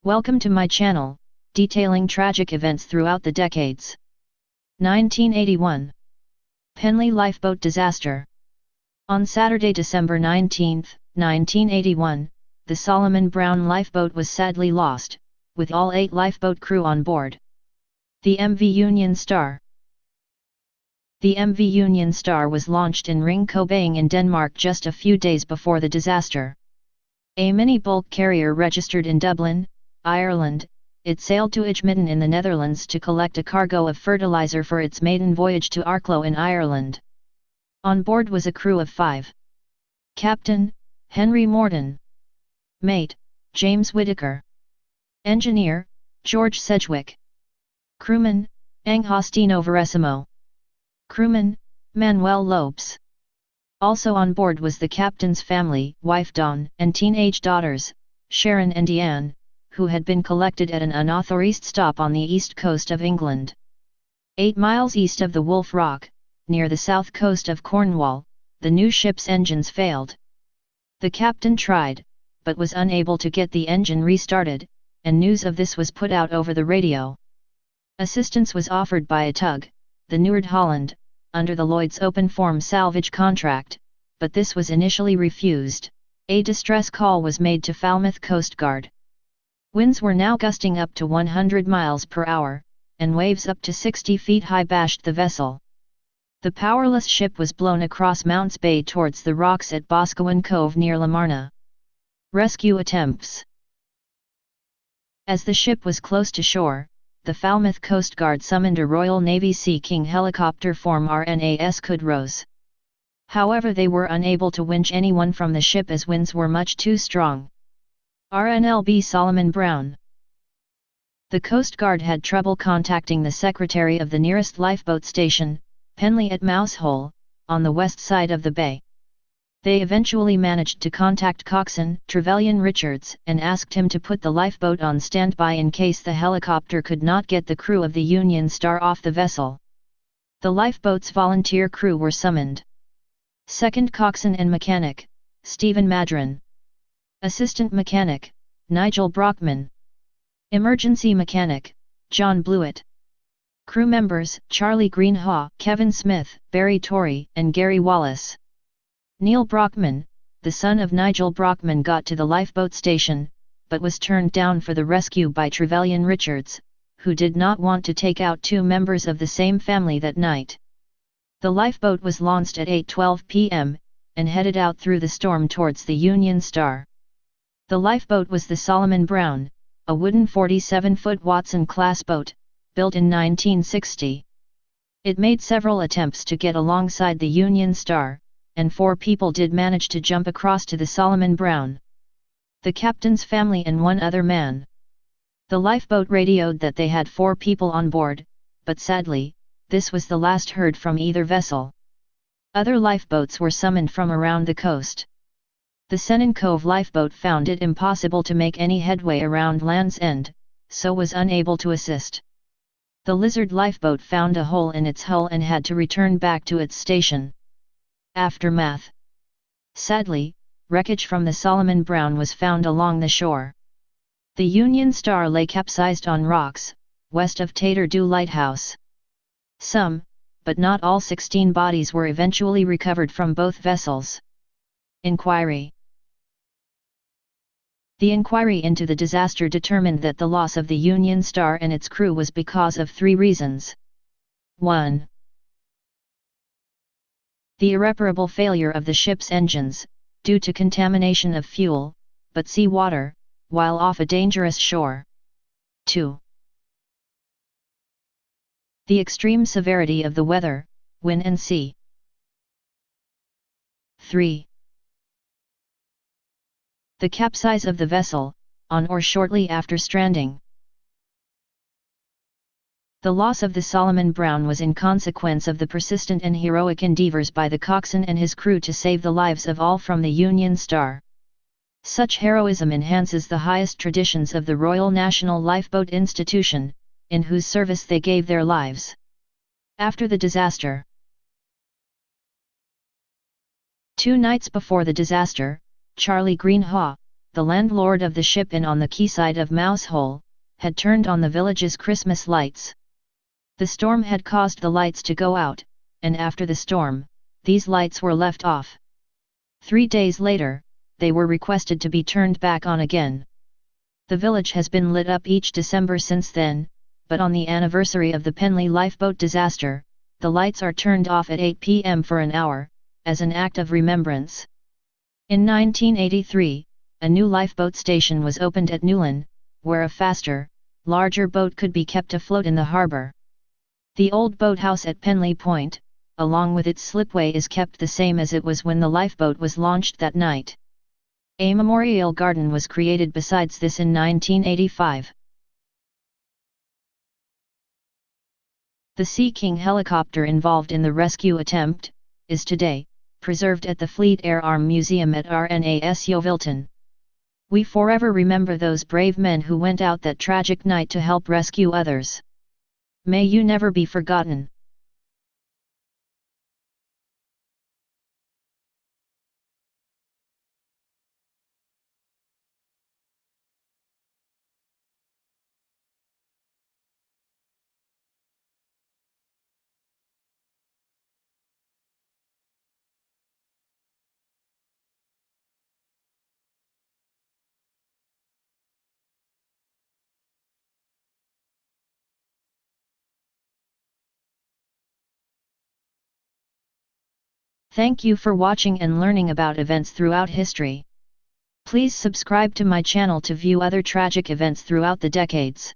Welcome to my channel, detailing tragic events throughout the decades. 1981. Penlee Lifeboat Disaster. On Saturday, December 19, 1981, the Solomon Brown lifeboat was sadly lost, with all 8 lifeboat crew on board. The MV Union Star. The MV Union Star was launched in Ringkøbing in Denmark just a few days before the disaster. A mini bulk carrier registered in Dublin, Ireland, it sailed to Ijmitten in the Netherlands to collect a cargo of fertilizer for its maiden voyage to Arklow in Ireland. On board was a crew of 5. Captain, Henry Morton. Mate, James Whittaker. Engineer, George Sedgwick. Crewman, Angostino Verissimo. Crewman, Manuel Lopes. Also on board was the captain's family, wife Dawn, and teenage daughters, Sharon and Deanne, who had been collected at an unauthorized stop on the east coast of England. 8 miles east of the Wolf Rock, near the south coast of Cornwall, the new ship's engines failed. The captain tried, but was unable to get the engine restarted, and news of this was put out over the radio. Assistance was offered by a tug, the Noord Holland, under the Lloyd's open form salvage contract, but this was initially refused. A distress call was made to Falmouth Coast Guard. Winds were now gusting up to 100 miles per hour, and waves up to 60 feet high bashed the vessel. The powerless ship was blown across Mounts Bay towards the rocks at Boscawen Cove near Lamarna. Rescue attempts. As the ship was close to shore, the Falmouth Coast Guard summoned a Royal Navy Sea King helicopter form RNAS Cudrose. However, they were unable to winch anyone from the ship as winds were much too strong. RNLB Solomon Brown. The Coast Guard had trouble contacting the secretary of the nearest lifeboat station, Penlee at Mousehole, on the west side of the bay. They eventually managed to contact coxswain Trevelyan Richards and asked him to put the lifeboat on standby in case the helicopter could not get the crew of the Union Star off the vessel. The lifeboat's volunteer crew were summoned. Second coxswain and mechanic, Stephen Madron. Assistant mechanic, Nigel Brockman. Emergency mechanic, John Blewett. Crew members, Charlie Greenhaw, Kevin Smith, Barry Torrey, and Gary Wallace. Neil Brockman, the son of Nigel Brockman, got to the lifeboat station, but was turned down for the rescue by Trevelyan Richards, who did not want to take out 2 members of the same family that night. The lifeboat was launched at 8:12 p.m., and headed out through the storm towards the Union Star. The lifeboat was the Solomon Brown, a wooden 47-foot Watson-class boat, built in 1960. It made several attempts to get alongside the Union Star, and 4 people did manage to jump across to the Solomon Brown. The captain's family and 1 other man. The lifeboat radioed that they had 4 people on board, but sadly, this was the last heard from either vessel. Other lifeboats were summoned from around the coast. The Senon Cove lifeboat found it impossible to make any headway around Land's End, so was unable to assist. The Lizard lifeboat found a hole in its hull and had to return back to its station. Aftermath. Sadly, wreckage from the Solomon Brown was found along the shore. The Union Star lay capsized on rocks, west of Taterdew Lighthouse. Some, but not all 16 bodies were eventually recovered from both vessels. Inquiry. The inquiry into the disaster determined that the loss of the Union Star and its crew was because of 3 reasons. 1. The irreparable failure of the ship's engines, due to contamination of fuel, but sea water, while off a dangerous shore. 2. The extreme severity of the weather, wind and sea. 3. The capsize of the vessel, on or shortly after stranding. The loss of the Solomon Brown was in consequence of the persistent and heroic endeavors by the coxswain and his crew to save the lives of all from the Union Star. Such heroism enhances the highest traditions of the Royal National Lifeboat Institution, in whose service they gave their lives. After the disaster. 2 nights before the disaster, Charlie Greenhaw, the landlord of the ship inn on the quayside of Mousehole, had turned on the village's Christmas lights. The storm had caused the lights to go out, and after the storm, these lights were left off. 3 days later, they were requested to be turned back on again. The village has been lit up each December since then, but on the anniversary of the Penlee Lifeboat disaster, the lights are turned off at 8 p.m. for an hour, as an act of remembrance. In 1983, a new lifeboat station was opened at Newlyn, where a faster, larger boat could be kept afloat in the harbour. The old boathouse at Penlee Point, along with its slipway, is kept the same as it was when the lifeboat was launched that night. A memorial garden was created besides this in 1985. The Sea King helicopter involved in the rescue attempt is today preserved at the Fleet Air Arm Museum at RNAS Yeovilton. We forever remember those brave men who went out that tragic night to help rescue others. May you never be forgotten. Thank you for watching and learning about events throughout history. Please subscribe to my channel to view other tragic events throughout the decades.